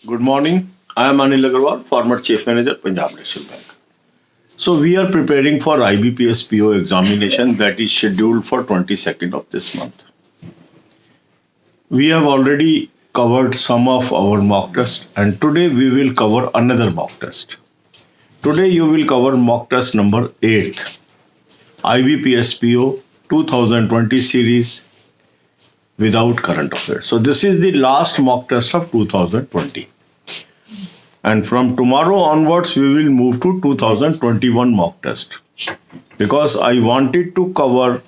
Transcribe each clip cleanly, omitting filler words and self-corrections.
Good morning. I am Anil Agarwal, former Chief Manager, Punjab National Bank. So we are preparing for IBPS PO examination that is scheduled for 22nd of this month. We have already covered some of our mock tests and today we will cover another mock test. Today you will cover mock test number 8, IBPS PO 2020 series without current affairs. So this is the last mock test of 2020. And from tomorrow onwards, we will move to 2021 mock test. Because I wanted to cover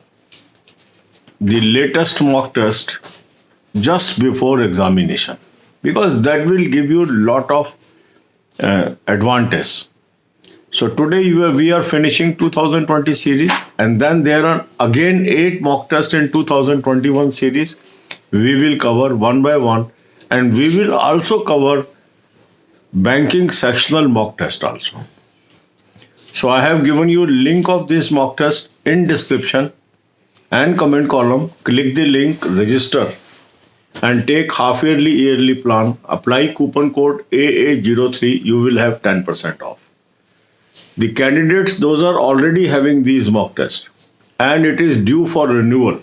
the latest mock test just before examination. Because that will give you a lot of advantage. So today we are finishing 2020 series and then there are again 8 mock tests in 2021 series. We will cover one by one and we will also cover banking sectional mock test also. So I have given you link of this mock test in description and comment column. Click the link, register and take half yearly yearly plan. Apply coupon code AA03. You will have 10% off. The candidates, those are already having these mock tests and it is due for renewal.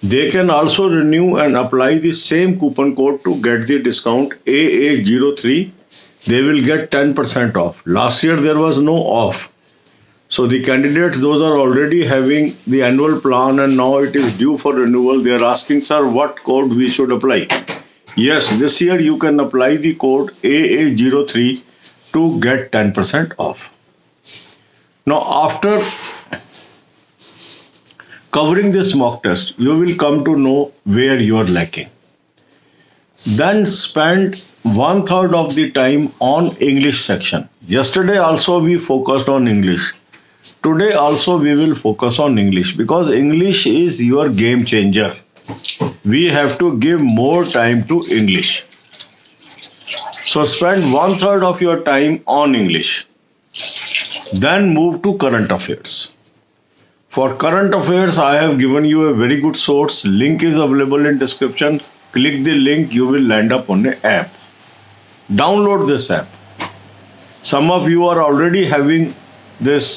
They can also renew and apply the same coupon code to get the discount AA03. They will get 10% off. Last year there was no off. So the candidates, those are already having the annual plan and now it is due for renewal. They are asking, sir, what code we should apply? Yes, this year you can apply the code AA03 to get 10% off. Now after covering this mock test, you will come to know where you are lacking. Then spend 1/3 of the time on English section. Yesterday also we focused on English. Today also we will focus on English because English is your game changer. We have to give more time to English. So spend 1/3 of your time on English. Then move to current affairs. For current affairs, I have given you a very good source. Link is available in description. Click the link, you will land up on an app. Download this app. Some of you are already having this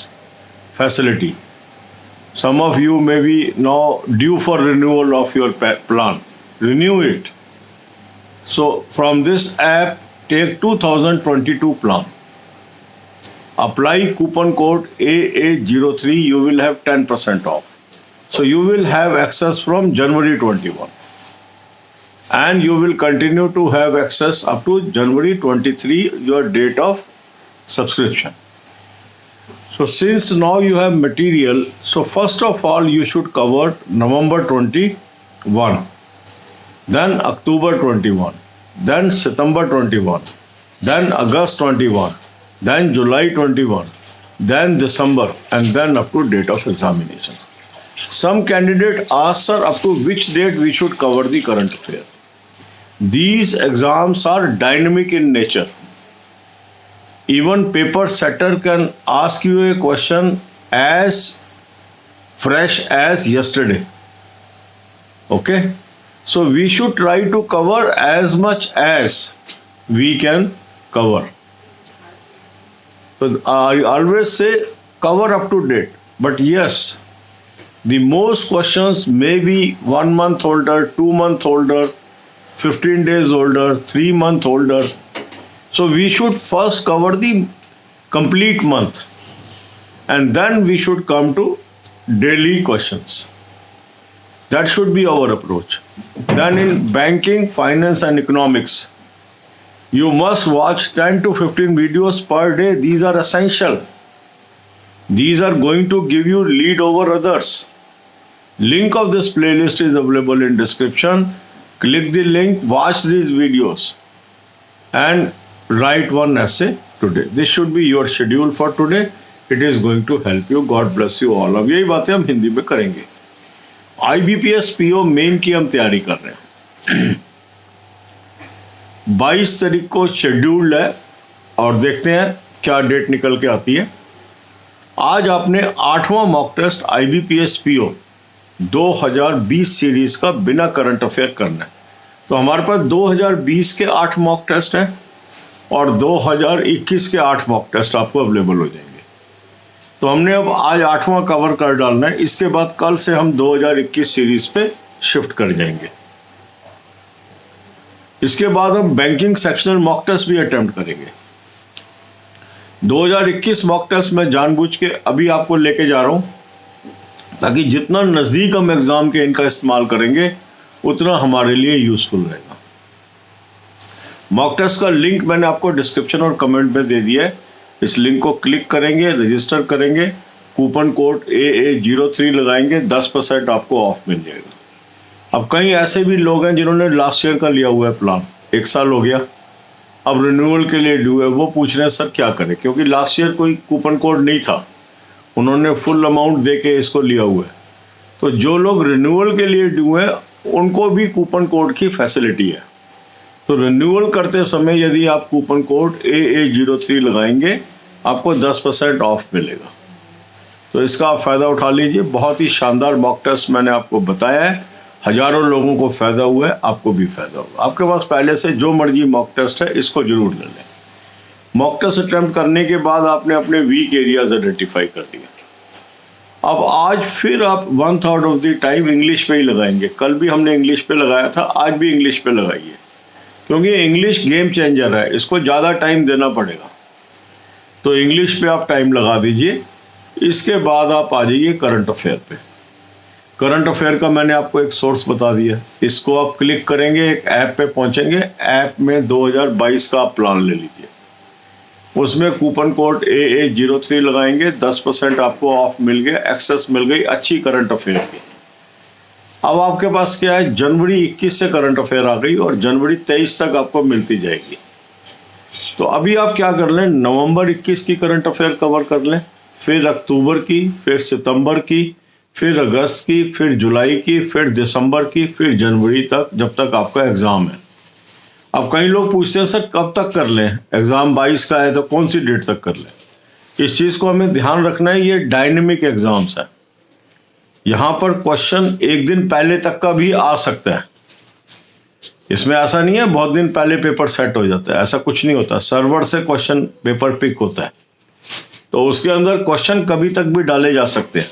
facility. Some of you may be now due for renewal of your plan. Renew it. So from this app, take 2022 plan. Apply coupon code AA03, you will have 10% off. So you will have access from January 21. And you will continue to have access up to January 23, your date of subscription. So since now you have material, so first of all you should cover November 21, then October 21, then September 21, then August 21, then July 21, then December, and then up to date of examination. Some candidate ask, sir, up to which date we should cover the current affair. These exams are dynamic in nature. Even paper setter can ask you a question as fresh as yesterday. Okay? So we should try to cover as much as we can cover. So I always say cover up to date. But yes, the most questions may be 1 month older, 2 month older, 15 days older, 3 month older. So we should first cover the complete month and then we should come to daily questions. That should be our approach. Then in banking, finance and economics, you must watch 10 to 15 videos per day. These are essential. These are going to give you lead over others. Link of this playlist is available in description. Click the link, watch these videos and write one essay today. This should be your schedule for today. It is going to help you. God bless you all. अब यही बातें हम हिंदी में करेंगे. IBPS PO main की हम तैयारी कर रहे हैं. 22 तारीख को शेड्यूल्ड है और देखते हैं क्या डेट निकल के आती है. आज आपने 8वां mock test IBPS PO 2020 series का बिना करंट अफेयर करना है. तो हमारे पास 2020 के 8 मॉक टेस्ट हैं और 2021 के 8 मॉक टेस्ट आपको अवेलेबल हो जाएंगे। तो हमने अब आज 8वां कवर कर डालना है, इसके बाद कल से हम 2021 सीरीज पे शिफ्ट कर जाएंगे। इसके बाद हम बैंकिंग सेक्शनल मॉक टेस्ट भी अटेम्प्ट करेंगे। 2021 मॉक टेस्ट में जानबूझ के अभी आपको लेके जा रहा हूं, ताकि जितना नज़दीक हम एग्ज़ाम के इनका इस्तेमाल करेंगे उतना हमारे लिए यूज़फुल रहेगा। मॉक टेस्ट का लिंक मैंने आपको डिस्क्रिप्शन और कमेंट में दे दिया है। इस लिंक को क्लिक करेंगे, रजिस्टर करेंगे, कूपन कोड AA03 लगाएंगे, 10% आपको ऑफ मिल जाएगा। अब कई ऐसे भी लोग हैं जिन्होंने लास्ट ईयर का लिया हुआ है प्लान, 1 साल हो गया, अब रिन्यूअल के लिए ड्यू है, वो पूछ रहे हैं सर क्या करें, क्योंकि लास्ट ईयर कोई कूपन कोड नहीं था, उन्होंने फुल अमाउंट दे के इसको लिया हुआ है। तो जो लोग रिन्यूअल के लिए ड्यू है उनको भी कूपन कोड की फैसिलिटी है। तो रिन्यूअल करते समय यदि आप कूपन कोड AA03 लगाएंगे आपको 10% ऑफ मिलेगा। तो इसका आप फ़ायदा उठा लीजिए। बहुत ही शानदार मॉक टेस्ट मैंने आपको बताया है, हज़ारों लोगों को फ़ायदा हुआ है, आपको भी फ़ायदा होगा। आपके पास पहले से जो मर्जी मॉक टेस्ट है इसको ज़रूर ले लें। मॉक टेस्ट अटैम्प्ट करने के बाद आपने अपने वीक एरियाज आइडेंटिफाई कर लिए। अब आज फिर आप 1/3 ऑफ द टाइम इंग्लिश पे ही लगाएंगे। कल भी हमने इंग्लिश पे लगाया था, आज भी इंग्लिश पे लगाइए, क्योंकि इंग्लिश गेम चेंजर है, इसको ज़्यादा टाइम देना पड़ेगा। तो इंग्लिश पे आप टाइम लगा दीजिए। इसके बाद आप आ जाइए करंट अफेयर पे। करंट अफेयर का मैंने आपको एक सोर्स बता दिया, इसको आप क्लिक करेंगे, एक ऐप पे पहुंचेंगे, ऐप में 2022 का आप प्लान ले लीजिए, उसमें कूपन कोड AA03 लगाएंगे, 10% आपको ऑफ मिल गया, एक्सेस मिल गई अच्छी करंट अफेयर की। अब आपके पास क्या है, जनवरी 21 से करंट अफेयर आ गई और जनवरी 23 तक आपको मिलती जाएगी। तो अभी आप क्या कर लें, नवंबर 21 की करंट अफेयर कवर कर लें, फिर अक्टूबर की, फिर सितंबर की, फिर अगस्त की, फिर जुलाई की, फिर दिसंबर की, फिर जनवरी तक, जब तक आपका एग्ज़ाम है। अब कई लोग पूछते हैं सर कब तक कर लें, एग्ज़ाम 22 का है तो कौन सी डेट तक कर लें। इस चीज़ को हमें ध्यान रखना है, ये डायनेमिक एग्ज़ाम्स है, यहाँ पर क्वेश्चन एक दिन पहले तक का भी आ सकता है। इसमें ऐसा नहीं है बहुत दिन पहले पेपर सेट हो जाता है, ऐसा कुछ नहीं होता। सर्वर से क्वेश्चन पेपर पिक होता है, तो उसके अंदर क्वेश्चन कभी तक भी डाले जा सकते हैं।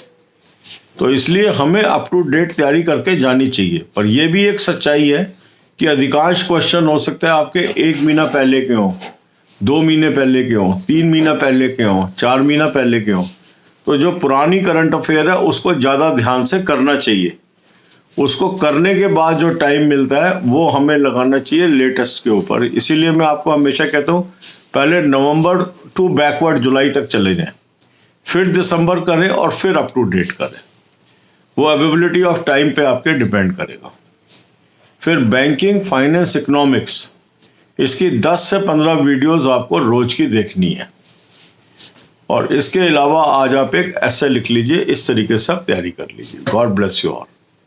तो इसलिए हमें अप टू डेट तैयारी करके जानी चाहिए। पर यह भी एक सच्चाई है कि अधिकांश क्वेश्चन हो सकता है आपके 1 महीना पहले के हों, 2 महीने पहले के हों, 3 महीना पहले के हों, 4 महीना पहले के हों। तो जो पुरानी करंट अफेयर है उसको ज़्यादा ध्यान से करना चाहिए। उसको करने के बाद जो टाइम मिलता है वो हमें लगाना चाहिए लेटेस्ट के ऊपर। इसीलिए मैं आपको हमेशा कहता हूँ पहले नवंबर टू बैकवर्ड जुलाई तक चले जाएं, फिर दिसंबर करें और फिर अप टू डेट करें। वो अवेलेबिलिटी ऑफ टाइम पे आपके डिपेंड करेगा। फिर बैंकिंग, फाइनेंस, इकोनॉमिक्स, इसकी 10 से 15 वीडियोस आपको रोज की देखनी है। और इसके अलावा आज आप एक एसे लिख लीजिए, इस तरीके से आप तैयारी कर लीजिए। God bless you all.